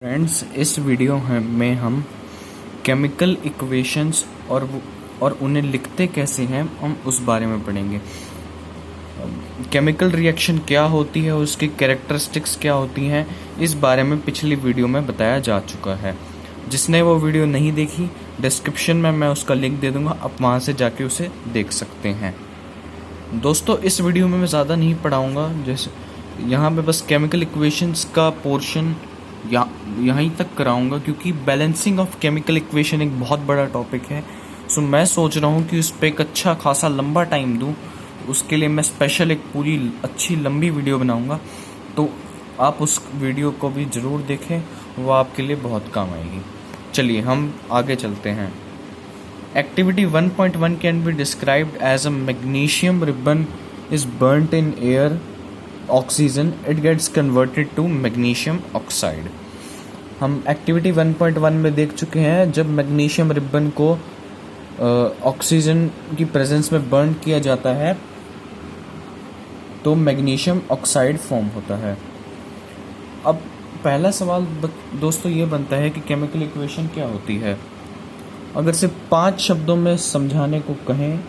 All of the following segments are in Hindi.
फ्रेंड्स, इस वीडियो में हम केमिकल इक्वेशंस और उन्हें लिखते कैसे हैं हम उस बारे में पढ़ेंगे। केमिकल रिएक्शन क्या होती है, उसकी कैरेक्टरिस्टिक्स क्या होती हैं, इस बारे में पिछली वीडियो में बताया जा चुका है। जिसने वो वीडियो नहीं देखी, डिस्क्रिप्शन में मैं उसका लिंक दे दूंगा, आप वहाँ से जाके उसे देख सकते हैं। दोस्तों, इस वीडियो में मैं ज़्यादा नहीं पढ़ाऊँगा, जैसे यहाँ पे बस केमिकल इक्वेशंस का पोर्शन यहीं तक कराऊंगा, क्योंकि बैलेंसिंग ऑफ केमिकल इक्वेशन एक बहुत बड़ा टॉपिक है। सो मैं सोच रहा हूँ कि उस पर एक अच्छा खासा लंबा टाइम दूँ। उसके लिए मैं स्पेशल एक पूरी अच्छी लंबी वीडियो बनाऊंगा, तो आप उस वीडियो को भी ज़रूर देखें, वो आपके लिए बहुत काम आएगी। चलिए हम आगे चलते हैं। Activity 1.1 can be described as a magnesium ribbon is burnt in air oxygen, it gets converted to magnesium oxide। हम एक्टिविटी 1.1 में देख चुके हैं, जब मैग्नीशियम रिबन को ऑक्सीजन की प्रेजेंस में बर्न किया जाता है तो मैग्नीशियम ऑक्साइड फॉर्म होता है। अब पहला सवाल दोस्तों ये बनता है कि केमिकल इक्वेशन क्या होती है। अगर सिर्फ 5 शब्दों में समझाने को कहें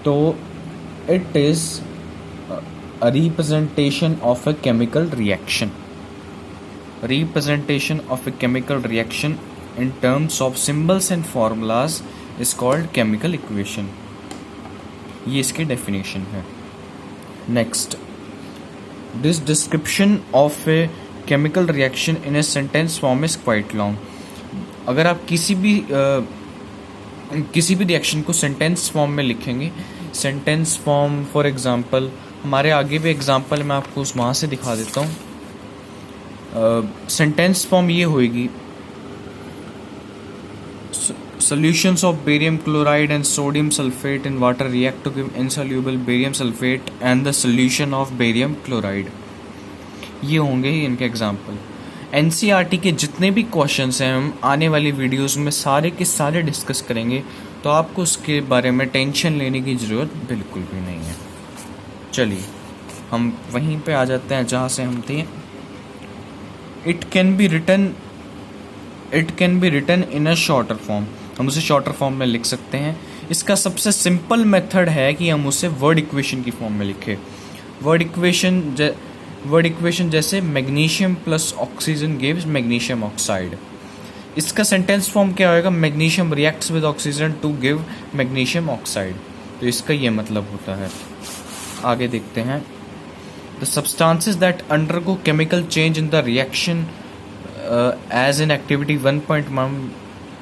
तो it is a representation of a chemical reaction. Representation of a chemical reaction in terms of symbols and formulas is called chemical equation। ये इसकी definition है। Next, this description of a chemical reaction in a sentence form is quite long। अगर आप किसी भी रिएक्शन को सेंटेंस फॉर्म में लिखेंगे, सेंटेंस फॉर्म फॉर एग्जांपल, हमारे आगे भी एग्जांपल मैं आपको उस वहाँ से दिखा देता हूँ। सेंटेंस फॉर्म ये होएगी, solutions of barium chloride and sodium sulfate in water react to give insoluble barium sulfate and the solution of barium chloride। ये होंगे ही इनके एग्जांपल। एनसीईआरटी के जितने भी क्वेश्चंस हैं हम आने वाली वीडियोस में सारे के सारे डिस्कस करेंगे, तो आपको उसके बारे में टेंशन लेने की ज़रूरत बिल्कुल भी नहीं है। चलिए हम वहीं पे आ जाते हैं जहाँ से हम थे। It can be written in a shorter form. हम उसे शॉर्टर फॉर्म में लिख सकते हैं। इसका सबसे सिंपल मेथड है कि हम उसे वर्ड इक्वेशन की फॉर्म में लिखें। वर्ड इक्वेशन जैसे magnesium plus oxygen gives magnesium oxide. इसका सेंटेंस फॉर्म क्या होगा, magnesium reacts with oxygen to give magnesium oxide. तो इसका ये मतलब होता है। आगे देखते हैं। The substances that undergo chemical change in the reaction as in activity 1.1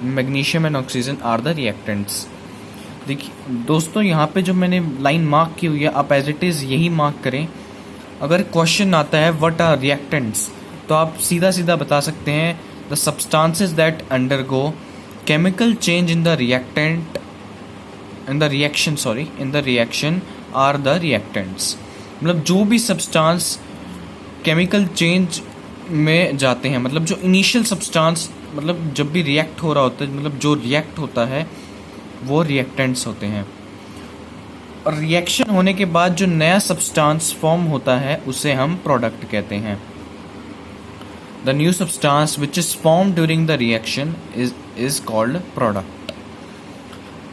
magnesium and oxygen are the reactants. देखिए दोस्तों, यहाँ पे जो मैंने लाइन मार्क की हुई है, आप एज इट इज़ यही मार्क करें। अगर क्वेश्चन आता है व्हाट आर रिएक्टेंट्स, तो आप सीधा सीधा बता सकते हैं the substances that undergo chemical change in the reaction are the reactants. मतलब जो भी सब्सटेंस केमिकल चेंज में जाते हैं, मतलब जो इनिशियल सब्सटेंस, मतलब जब भी रिएक्ट हो रहा होता है, मतलब जो रिएक्ट होता है वो रिएक्टेंट्स होते हैं। और रिएक्शन होने के बाद जो नया सब्सटेंस फॉर्म होता है उसे हम प्रोडक्ट कहते हैं। The new substance which is form during the reaction is called product.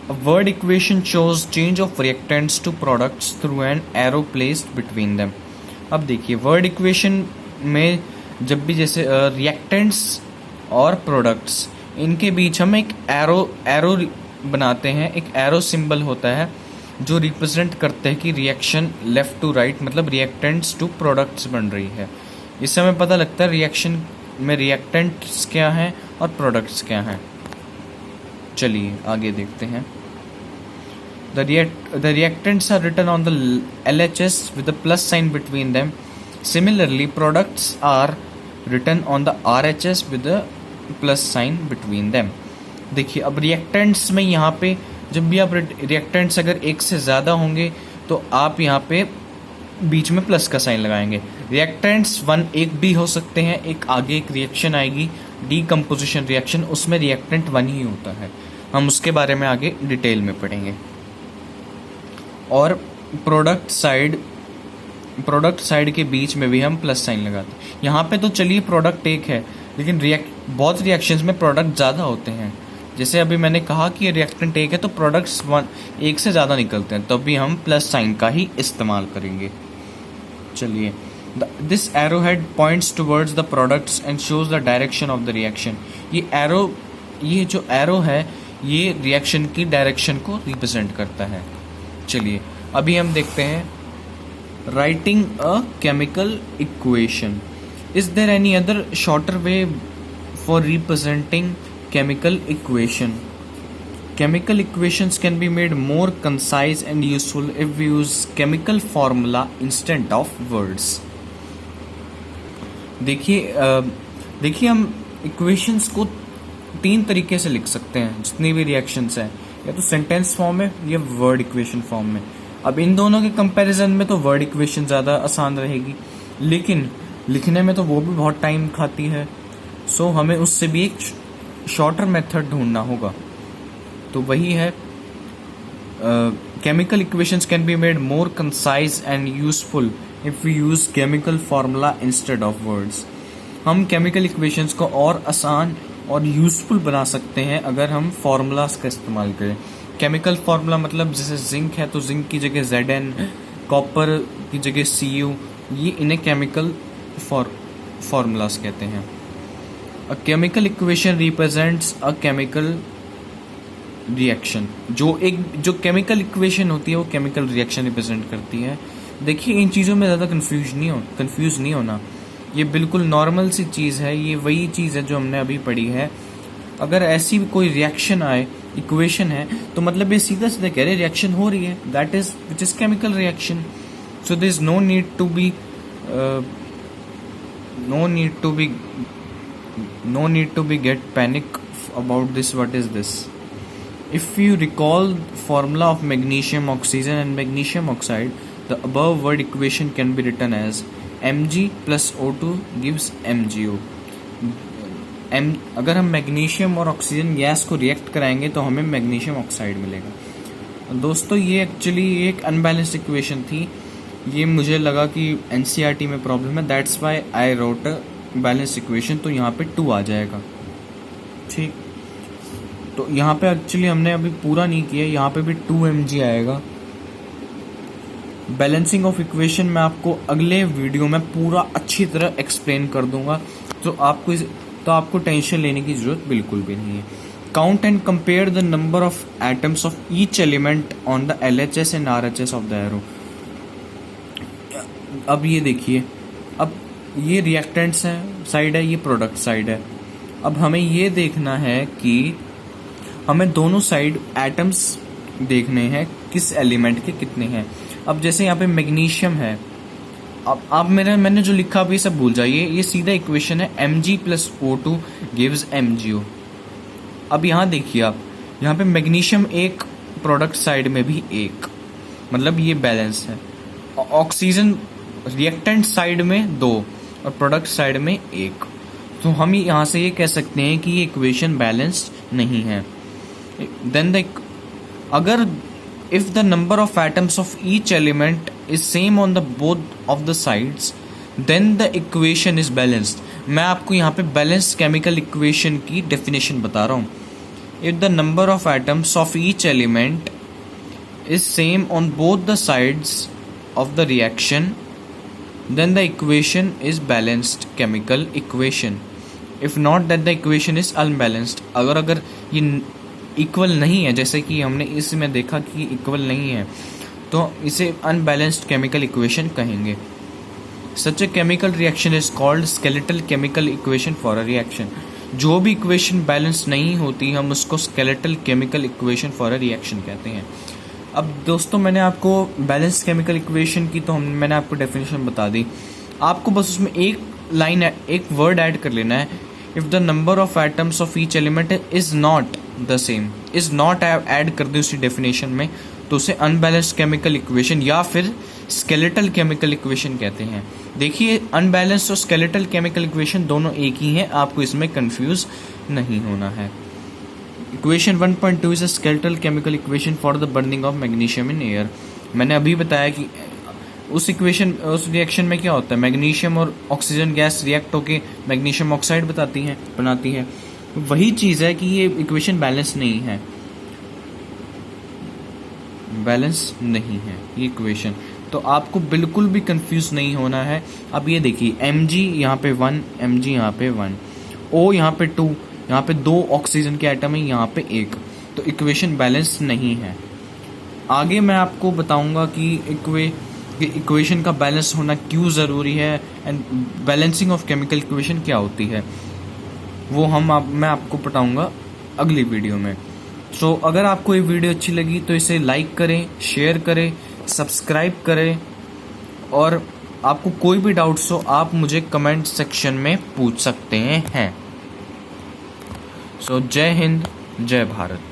A word equation shows change of reactants to products through an arrow placed between them। अब देखिए वर्ड इक्वेशन में जब भी जैसे रिएक्टेंट्स और प्रोडक्ट्स, इनके बीच हम एक एरो बनाते हैं। एक एरो सिंबल होता है जो रिप्रेजेंट करते हैं कि रिएक्शन लेफ्ट टू राइट, मतलब रिएक्टेंट्स टू प्रोडक्ट्स बन रही है। इससे हमें पता लगता है रिएक्शन में रिएक्टेंट्स क्या हैं और प्रोडक्ट्स क्या हैं। चलिए आगे देखते हैं। The reactants are written on the LHS with a plus sign between them. Similarly, products are written on the RHS with a plus sign between them। देखिए अब रिएक्टेंट्स में यहाँ पे जब भी आप रिएक्टेंट्स अगर एक से ज़्यादा होंगे तो आप यहाँ पे बीच में प्लस का साइन लगाएंगे। रिएक्टेंट्स 1 एक भी हो सकते हैं, एक आगे एक रिएक्शन आएगी डीकम्पोजिशन रिएक्शन, उसमें रिएक्टेंट 1 ही होता है। हम उसके बारे में आगे डिटेल में पढ़ेंगे। और प्रोडक्ट साइड के बीच में भी हम प्लस साइन लगाते हैं। यहाँ पे तो चलिए प्रोडक्ट एक है, लेकिन बहुत रिएक्शंस में प्रोडक्ट ज़्यादा होते हैं। जैसे अभी मैंने कहा कि रिएक्टेंट एक है तो प्रोडक्ट्स एक से ज़्यादा निकलते हैं, तब भी हम प्लस साइन का ही इस्तेमाल करेंगे। चलिए, this arrow head points towards the products and shows the direction of the reaction. ये जो एरो है ये रिएक्शन की डायरेक्शन को रिप्रेजेंट करता है। चलिए अभी हम देखते हैं writing a chemical equation. Is there any other shorter way for representing chemical equation? Chemical equations can be made more concise and useful if we use chemical formula instead of words. देखिए हम इक्वेशंस को 3 तरीके से लिख सकते हैं। जितनी भी रिएक्शंस हैं, या तो सेंटेंस फॉर्म में या वर्ड इक्वेशन फॉर्म में। अब इन दोनों के कंपैरिजन में तो वर्ड इक्वेशन ज़्यादा आसान रहेगी, लेकिन लिखने में तो वो भी बहुत टाइम खाती है। सो हमें उससे भी एक शॉर्टर मेथड ढूंढना होगा। तो वही है chemical equations can be made more concise and useful if we use chemical formula instead of words. हम केमिकल इक्वेशंस को और आसान और यूजफुल बना सकते हैं अगर हम फार्मूलाज का इस्तेमाल करें। केमिकल फार्मूला मतलब जैसे जिंक है तो जिंक की जगह Zn, कॉपर की जगह Cu, ये इन्हें केमिकल फार्मूलाज कहते हैं। A chemical equation represents a chemical reaction। जो केमिकल इक्वेशन होती है वो केमिकल रिएक्शन रिप्रेजेंट करती है। देखिए इन चीज़ों में ज़्यादा कंफ्यूज नहीं होना, ये बिल्कुल नॉर्मल सी चीज़ है। ये वही चीज़ है जो हमने अभी पढ़ी है। अगर ऐसी कोई रिएक्शन आए, इक्वेशन है, तो मतलब ये सीधा सीधा कह रहे रिएक्शन हो रही है, that is which is chemical reaction. So there is no need to be get panic about this. What is this? If you recall formula of magnesium oxygen and magnesium oxide, the above word equation can be written as Mg plus O2 gives MgO। अगर हम मैग्नीशियम और ऑक्सीजन गैस को रिएक्ट कराएंगे तो हमें मैग्नीशियम ऑक्साइड मिलेगा। दोस्तों ये एक्चुअली एक अनबैलेंस्ड इक्वेशन थी। ये मुझे लगा कि NCERT में प्रॉब्लम है, that's why I wrote balance equation. तो यहाँ पे 2 आ जाएगा, ठीक। तो यहाँ पे एक्चुअली हमने अभी पूरा नहीं किया, यहाँ पे भी 2 mg आएगा। बैलेंसिंग ऑफ इक्वेशन मैं आपको अगले वीडियो में पूरा अच्छी तरह एक्सप्लेन कर दूंगा, तो आपको टेंशन लेने की जरूरत बिल्कुल भी नहीं है। Count and compare the number of atoms of each element on the LHS and RHS of the arrow. अब ये देखिए, अब ये रिएक्टेंट्स हैं साइड है, ये प्रोडक्ट साइड है। अब हमें ये देखना है कि हमें दोनों साइड एटम्स देखने हैं किस एलिमेंट के कितने हैं। अब जैसे यहाँ पे मैग्नीशियम है, अब आप मैंने जो लिखा अभी सब भूल जाइए, ये सीधा इक्वेशन है Mg plus O2 gives MgO। अब यहाँ देखिए, आप यहाँ पे मैग्नीशियम एक, प्रोडक्ट साइड में भी एक, मतलब ये बैलेंस है। ऑक्सीजन रिएक्टेंट साइड में 2 और प्रोडक्ट साइड में 1। तो हम यहाँ से ये कह सकते हैं कि ये इक्वेशन बैलेंस्ड नहीं है। देन अगर if the number of atoms of each element is same on the both of the sides, then the equation is balanced। मैं आपको यहाँ पे बैलेंस केमिकल इक्वेशन की डेफिनेशन बता रहा हूँ। if the number of atoms of each element is same on both the sides of the reaction, then the equation is balanced chemical equation। if not, then the equation is unbalanced। अगर ये इक्वल नहीं है, जैसे कि हमने इसमें देखा कि इक्वल नहीं है, तो इसे अनबैलेंस्ड केमिकल इक्वेशन कहेंगे। Such a chemical reaction is called skeletal chemical equation for a reaction. जो भी इक्वेशन बैलेंस नहीं होती हम उसको skeletal chemical equation for a reaction कहते हैं। अब दोस्तों मैंने आपको बैलेंस केमिकल इक्वेशन की तो मैंने आपको डेफिनेशन बता दी, आपको बस उसमें एक वर्ड ऐड कर लेना है। If the number of atoms of each element is not the same, is not add कर दे उसी डेफिनेशन में, तो उसे अनबैलेंस्ड केमिकल इक्वेशन या फिर स्केलेटल केमिकल इक्वेशन कहते हैं। देखिए अनबैलेंस्ड और स्केलेटल केमिकल इक्वेशन दोनों एक ही हैं, आपको इसमें कंफ्यूज नहीं होना है। Equation 1.2 is a skeletal chemical equation for the burning of magnesium in air. मैंने अभी बताया कि उस रिएक्शन में क्या होता है, मैग्नीशियम और ऑक्सीजन गैस रिएक्ट होके मैग्नीशियम ऑक्साइड बनाती है। वही चीज़ है कि ये इक्वेशन बैलेंस नहीं है, ये इक्वेशन। तो आपको बिल्कुल भी कंफ्यूज नहीं होना है। अब ये देखिए Mg यहाँ पे 1, Mg यहाँ पे 1, O यहाँ पे 2, यहाँ पे 2 ऑक्सीजन के एटम है, यहाँ पे 1। तो इक्वेशन बैलेंस नहीं है। आगे मैं आपको बताऊंगा कि इक्वेशन का बैलेंस होना क्यों ज़रूरी है and balancing of chemical equation क्या होती है, वो मैं आपको बताऊंगा अगली वीडियो में। तो अगर आपको ये वीडियो अच्छी लगी तो इसे लाइक करें, शेयर करें, सब्सक्राइब करें, और आपको कोई भी डाउट्स हो आप मुझे कमेंट सेक्शन में पूछ सकते हैं। सो जय हिंद, जय भारत।